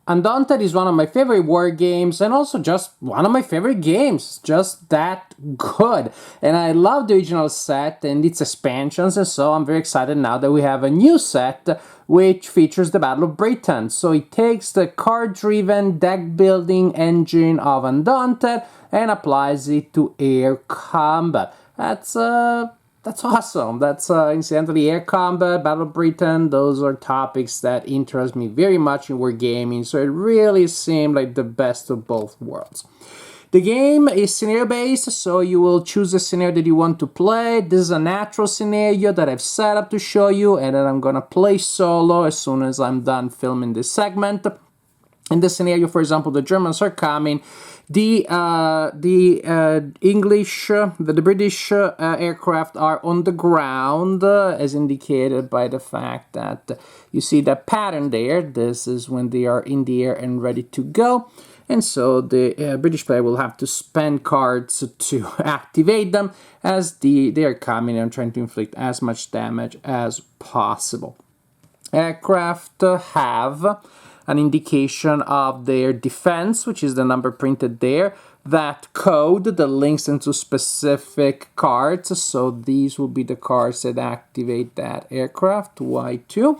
Undaunted is one of my favorite war games and also just one of my favorite games. Just that good. And I love the original set and its expansions, and so I'm very excited now that we have a new set which features the Battle of Britain. So it takes the card-driven deck-building engine of Undaunted and applies it to air combat. That's awesome. That's incidentally air combat, Battle of Britain. Those are topics that interest me very much in wargaming. So it really seemed like the best of both worlds. The game is scenario-based, so you will choose a scenario that you want to play. This is a natural scenario that I've set up to show you, and then I'm gonna play solo as soon as I'm done filming this segment. In this scenario, for example, the Germans are coming. The British aircraft are on the ground, as indicated by the fact that you see that pattern there. This is when they are in the air and ready to go. And so the British player will have to spend cards to activate them as they are coming and trying to inflict as much damage as possible. Aircraft have an indication of their defense, which is the number printed there. That code that links into specific cards, so these will be the cards that activate that aircraft, Y2.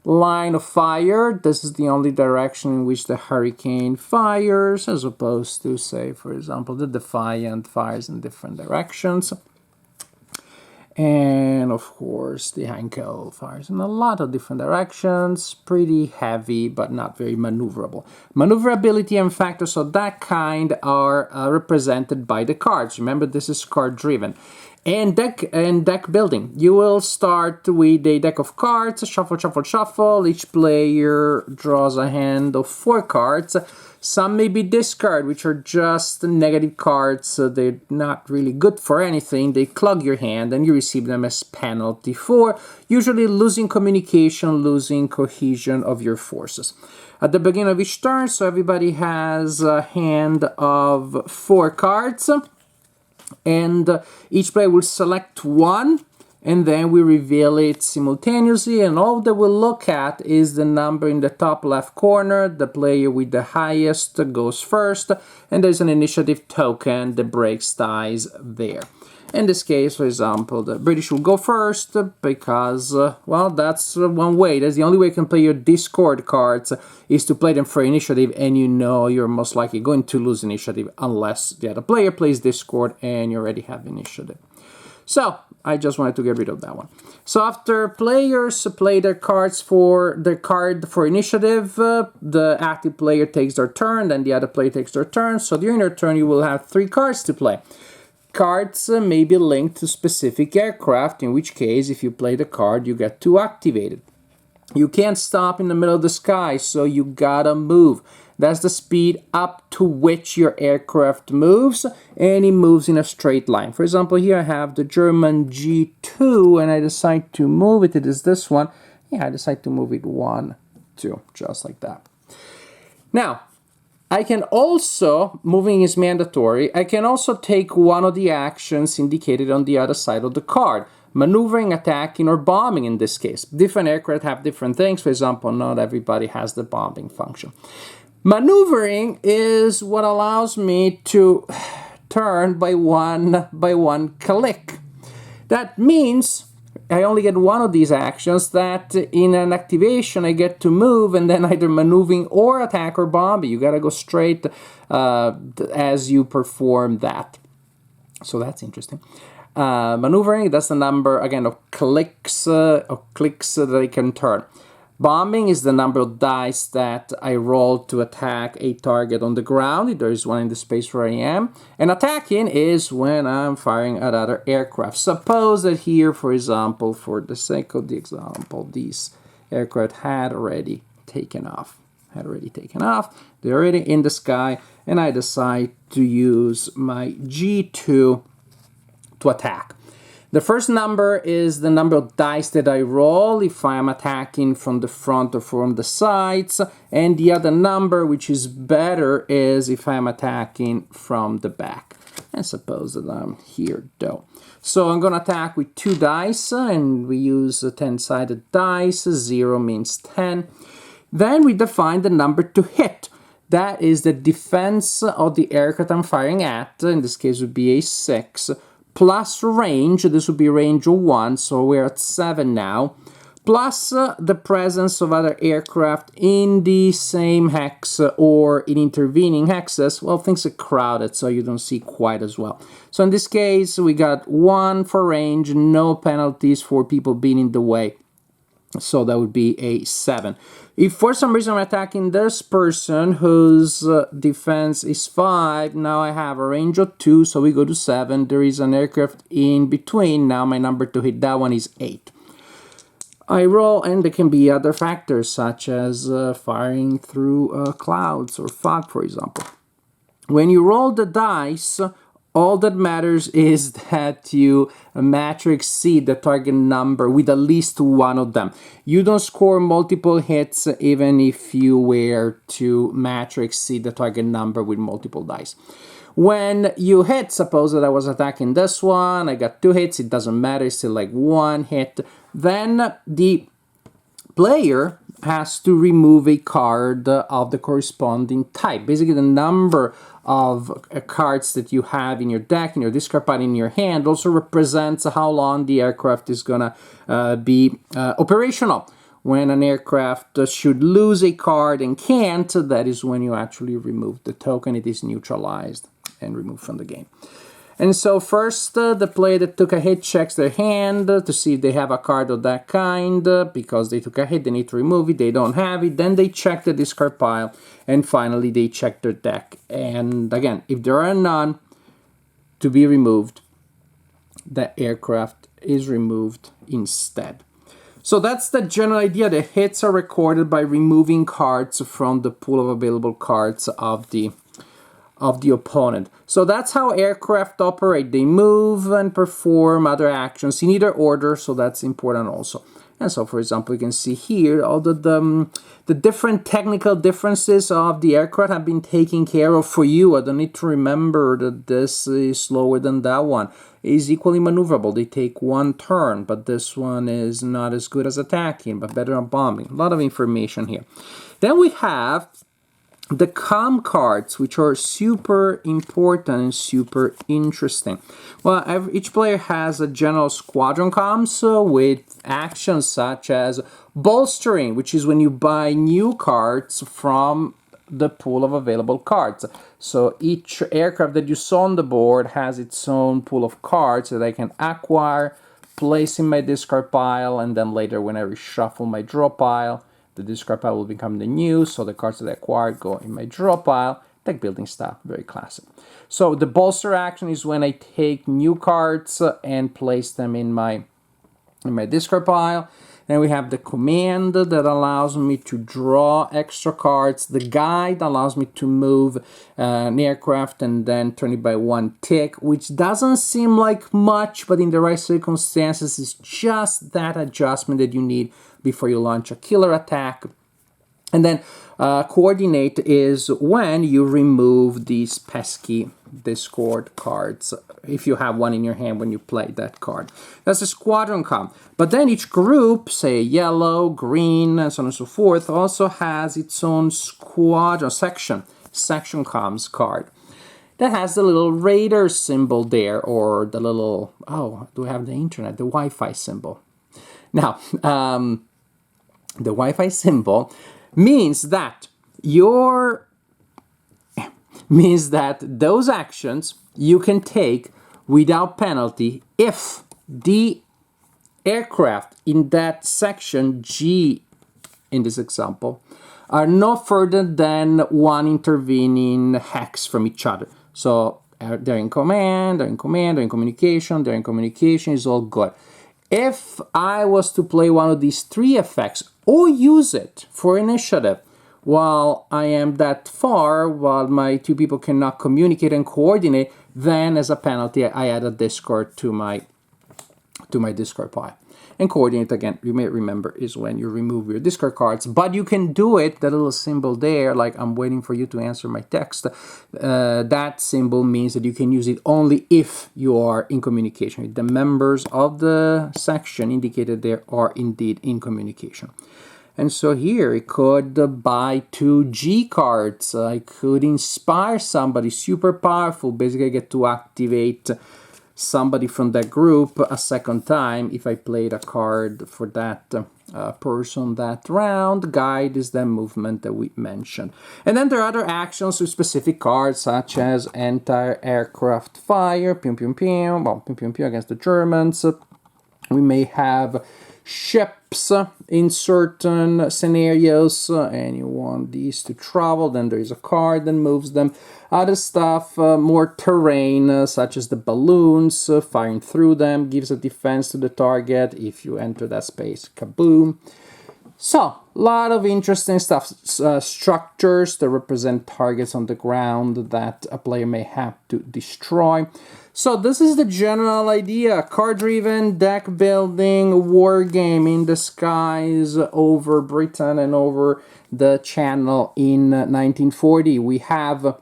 Line of fire, this is the only direction in which the Hurricane fires, as opposed to, say, for example, the Defiant fires in different directions. And of course the Heinkel fires in a lot of different directions, pretty heavy but not very maneuverable. Maneuverability and factors of that kind are represented by the cards. Remember, this is card driven. And deck building. You will start with a deck of cards, shuffle, shuffle, shuffle. Each player draws a hand of 4 cards. Some may be discard, which are just negative cards, so they're not really good for anything. They clog your hand and you receive them as penalty for usually losing communication, losing cohesion of your forces. At the beginning of each turn, so everybody has a hand of 4 cards. And each player will select one, and then we reveal it simultaneously, and all that we'll look at is the number in the top left corner. The player with the highest goes first, and there's an initiative token that breaks ties there. In this case, for example, the British will go first because, well, that's one way. That's the only way you can play your discord cards, is to play them for initiative, and you know you're most likely going to lose initiative unless the other player plays discord and you already have initiative. So, I just wanted to get rid of that one. So after players play their cards for their card for initiative, the active player takes their turn, then the other player takes their turn. So during their turn, you will have 3 cards to play. Cards may be linked to specific aircraft, in which case, if you play the card, you get 2 activated. You can't stop in the middle of the sky, so you gotta move. That's the speed up to which your aircraft moves, and it moves in a straight line. For example, here I have the German G2, and I decide to move it. It is this one. Yeah, I decide to move it 1, 2, just like that. Now, I can also, moving is mandatory, I can also take one of the actions indicated on the other side of the card. Maneuvering, attacking, or bombing in this case. Different aircraft have different things. For example, not everybody has the bombing function. Maneuvering is what allows me to turn by one click. That means I only get one of these actions, that in an activation I get to move and then either maneuvering or attack or bomb. You gotta go straight as you perform that. So that's interesting. Maneuvering, that's the number, again, of clicks that I can turn. Bombing is the number of dice that I roll to attack a target on the ground, if there is one in the space where I am. And attacking is when I'm firing at other aircraft. Suppose that here, for example, for the sake of the example, these aircraft had already taken off. They're already in the sky, and I decide to use my G2 to attack. The first number is the number of dice that I roll if I am attacking from the front or from the sides, and the other number, which is better, is if I am attacking from the back. And suppose that I'm here though. So I'm going to attack with 2 dice, and we use a 10-sided dice. 0 means 10. Then we define the number to hit. That is the defense of the aircraft I'm firing at. In this case, would be a 6. Plus range. This would be range 1, so we're at 7 now. Plus the presence of other aircraft in the same hex or in intervening hexes. Well, things are crowded, so you don't see quite as well. So in this case, we got 1 for range, no penalties for people being in the way. So that would be a 7. If for some reason I'm attacking this person whose defense is 5, now I have a range of 2, so we go to 7. There is an aircraft in between. Now my number to hit that one is 8. I roll, and there can be other factors such as firing through clouds or fog, for example. When you roll the dice, all that matters is that you match or exceed the target number with at least one of them. You don't score multiple hits even if you were to match or exceed the target number with multiple dice. When you hit, suppose that I was attacking this one, I got 2 hits, it doesn't matter, it's still like 1 hit. Then the player has to remove a card of the corresponding type. Basically, the number of cards that you have in your deck, in your discard pile, in your hand, also represents how long the aircraft is gonna be operational. When an aircraft should lose a card and can't, that is when you actually remove the token. It is neutralized and removed from the game. And so first, the player that took a hit checks their hand to see if they have a card of that kind. Because they took a hit, they need to remove it. They don't have it. Then they check the discard pile. And finally, they check their deck. And again, if there are none to be removed, the aircraft is removed instead. So that's the general idea. The hits are recorded by removing cards from the pool of available cards of the opponent. So that's how aircraft operate. They move and perform other actions in either order, so that's important also. And so, for example, you can see here all the different technical differences of the aircraft have been taken care of for you. I don't need to remember that this is slower than that one. It is equally maneuverable. They take 1 turn, but this one is not as good as attacking, but better at bombing. A lot of information here. Then we have the comm cards, which are super important and super interesting. Well, each player has a general squadron comms with actions such as bolstering, which is when you buy new cards from the pool of available cards. So each aircraft that you saw on the board has its own pool of cards that I can acquire, place in my discard pile, and then later when I reshuffle my draw pile, the discard pile will become the new, so the cards that I acquired go in my draw pile. Deck building style, very classic. So the bolster action is when I take new cards and place them in my discard pile. Then we have the command that allows me to draw extra cards. The guide allows me to move an aircraft and then turn it by 1 tick, which doesn't seem like much, but in the right circumstances, it's just that adjustment that you need before you launch a killer attack. And then coordinate is when you remove these pesky discord cards, if you have one in your hand when you play that card. That's a squadron comm. But then each group, say yellow, green, and so on and so forth, also has its own squadron section comms card. That has the little radar symbol there, or the little, oh, do we have the internet? The Wi-Fi symbol. Now, the Wi-Fi symbol means that those actions you can take without penalty if the aircraft in that section G, in this example, are no further than 1 intervening hex from each other. So they're in command, they're in communication, is all good. If I was to play one of these 3 effects or use it for initiative while I am that far, while my 2 people cannot communicate and coordinate, then as a penalty I add a discard to my discard pile. And coordinate, again, you may remember, is when you remove your discard cards. But you can do it, that little symbol there, like I'm waiting for you to answer my text. That symbol means that you can use it only if you are in communication. The members of the section indicated there are indeed in communication. And so here I could buy 2 G cards. I could inspire somebody super powerful. Basically, I get to activate somebody from that group a second time if I played a card for that person that round. Guide is the movement that we mentioned. And then there are other actions with specific cards, such as anti-aircraft fire, pew pew pew, well, pew pew pew against the Germans. We may have ships in certain scenarios, and you want these to travel. Then there is a card that moves them. Other stuff, more terrain, such as the balloons, firing through them gives a defense to the target. If you enter that space, kaboom. So, a lot of interesting stuff. Structures that represent targets on the ground that a player may have to destroy. So this is the general idea. Card-driven deck building war game in the skies over Britain and over the Channel in 1940. We have,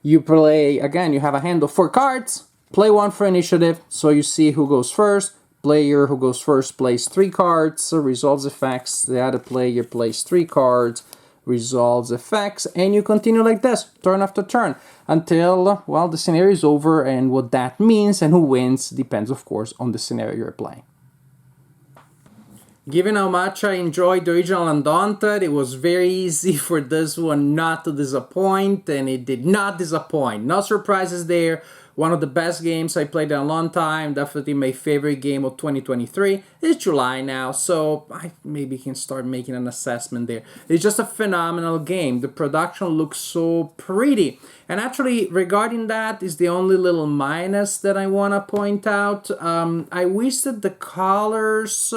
you play, again, you have a hand of 4 cards. Play 1 for initiative, so you see who goes first. Player who goes first plays 3 cards, resolves effects. The other player plays 3 cards, resolves effects, and you continue like this, turn after turn, until, well, the scenario is over, and what that means and who wins depends, of course, on the scenario you're playing. Given how much I enjoyed the original Undaunted, it was very easy for this one not to disappoint, and it did not disappoint. No surprises there. One of the best games I played in a long time, definitely my favorite game of 2023. It's July now, so I maybe can start making an assessment there. It's just a phenomenal game. The production looks so pretty. And actually, regarding that is the only little minus that I want to point out. I wish that the colors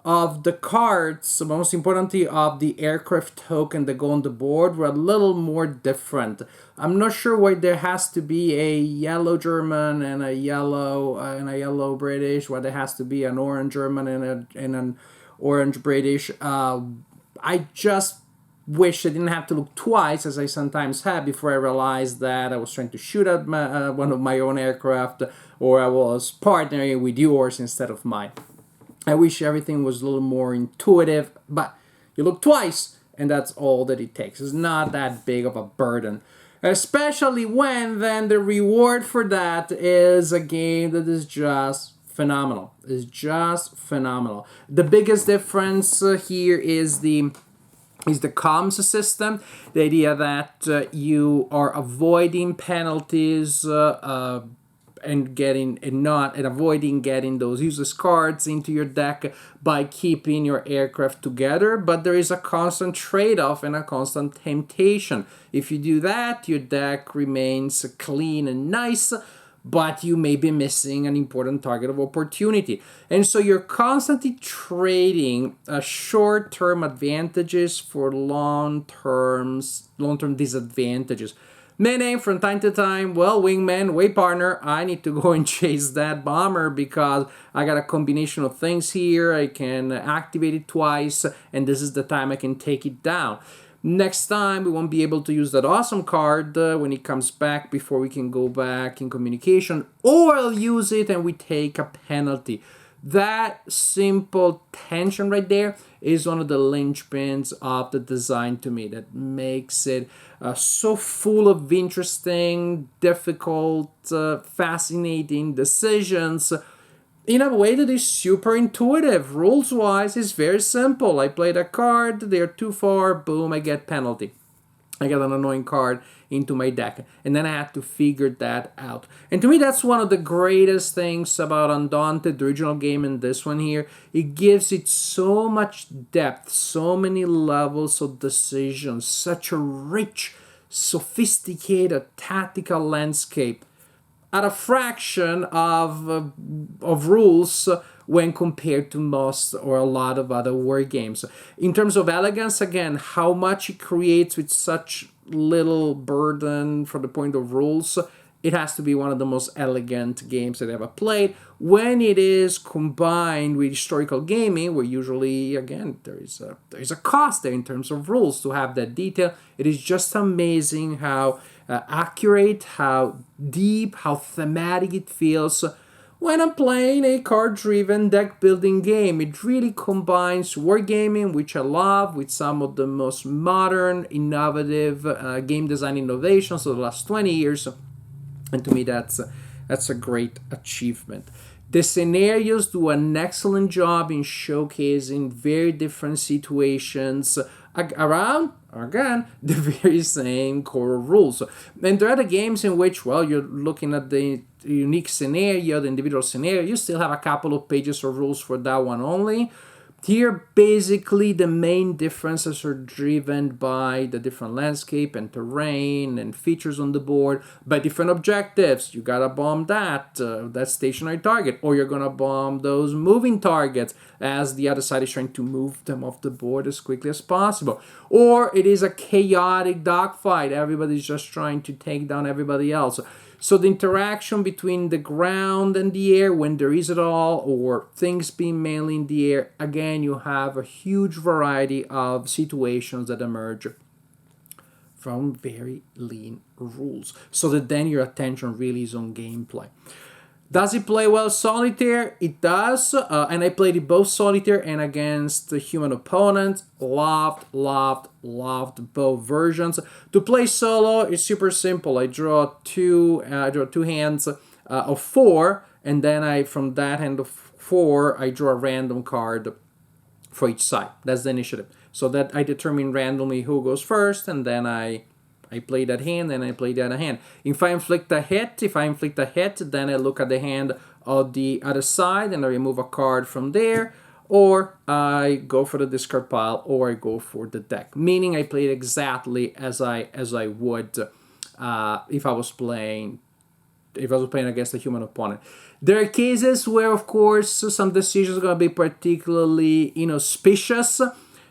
of the cards, most importantly of the aircraft token that go on the board, were a little more different. I'm not sure why there has to be a yellow German and a yellow British, why there has to be an orange German and an orange British. I just wish I didn't have to look twice, as I sometimes have, before I realized that I was trying to shoot at one of my own aircraft, or I was partnering with yours instead of mine. I wish everything was a little more intuitive, but you look twice, and that's all that it takes. It's not that big of a burden. Especially when then the reward for that is a game that is just phenomenal. It's just phenomenal. The biggest difference here is the comms system. The idea that you are avoiding penalties and avoiding getting those useless cards into your deck by keeping your aircraft together, but there is a constant trade-off and a constant temptation. If you do that, your deck remains clean and nice, but you may be missing an important target of opportunity. And so you're constantly trading short-term advantages for long-term disadvantages. Meaning, from time to time, well, wingman, wait partner, I need to go and chase that bomber because I got a combination of things here. I can activate it twice, and this is the time I can take it down. Next time, we won't be able to use that awesome card when it comes back before we can go back in communication, or I'll use it and we take a penalty. That simple tension right there is one of the linchpins of the design to me that makes it so full of interesting, difficult, fascinating decisions in a way that is super intuitive. Rules-wise, it's very simple. I played a card, they're too far, boom, I get penalty. I get an annoying card into my deck, and then I had to figure that out. And to me, that's one of the greatest things about Undaunted, the original game, and this one here. It gives it so much depth, so many levels of decisions, such a rich, sophisticated tactical landscape at a fraction of rules when compared to most or a lot of other war games. In terms of elegance, again, how much it creates with such little burden from the point of rules, it has to be one of the most elegant games that I've ever played. When it is combined with historical gaming, where usually, again, there is a cost there in terms of rules to have that detail. It is just amazing how accurate, how deep, how thematic it feels. when I'm playing a card-driven deck-building game. It really combines wargaming, which I love, with some of the most modern, innovative game design innovations of the last 20 years. And to me, that's a great achievement. The scenarios do an excellent job in showcasing very different situations around, again, the very same core rules. And there are the games in which, well, you're looking at the unique scenario, the individual scenario, you still have a couple of pages of rules for that one only. Here, basically, the main differences are driven by the different landscape and terrain and features on the board, by different objectives. You gotta bomb that stationary target, or you're gonna bomb those moving targets as the other side is trying to move them off the board as quickly as possible. Or it is a chaotic dogfight. Everybody's just trying to take down everybody else. So the interaction between the ground and the air, when there is at all, or things being mainly in the air, again, you have a huge variety of situations that emerge from very lean rules, so that then your attention really is on gameplay. Does it play well solitaire? It does, and I played it both solitaire and against the human opponent. Loved both versions. To play solo, it's super simple. I draw two hands of 4, and then from that hand of 4, I draw a random card for each side. That's the initiative. So that I determine randomly who goes first, and then I play that hand, and I play the other hand. If I inflict a hit, then I look at the hand of the other side, and I remove a card from there, or I go for the discard pile, or I go for the deck. Meaning I play it exactly as I would if I was playing against a human opponent. There are cases where, of course, some decisions are going to be particularly inauspicious.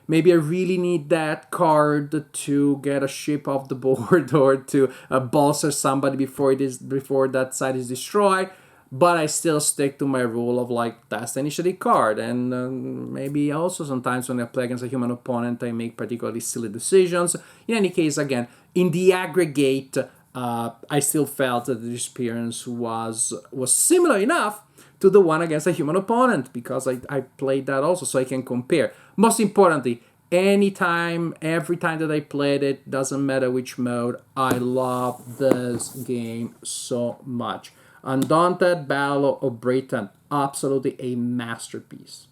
Maybe I really need that card to get a ship off the board, or to bolster somebody before that side is destroyed. But I still stick to my rule of that's the initiative card. And maybe also sometimes when I play against a human opponent, I make particularly silly decisions. In any case, again, in the aggregate, I still felt that the experience was similar enough to the one against a human opponent, because I played that also, so I can compare. Most importantly, every time that I played it, doesn't matter which mode, I love this game so much. Undaunted, Battle of Britain, absolutely a masterpiece.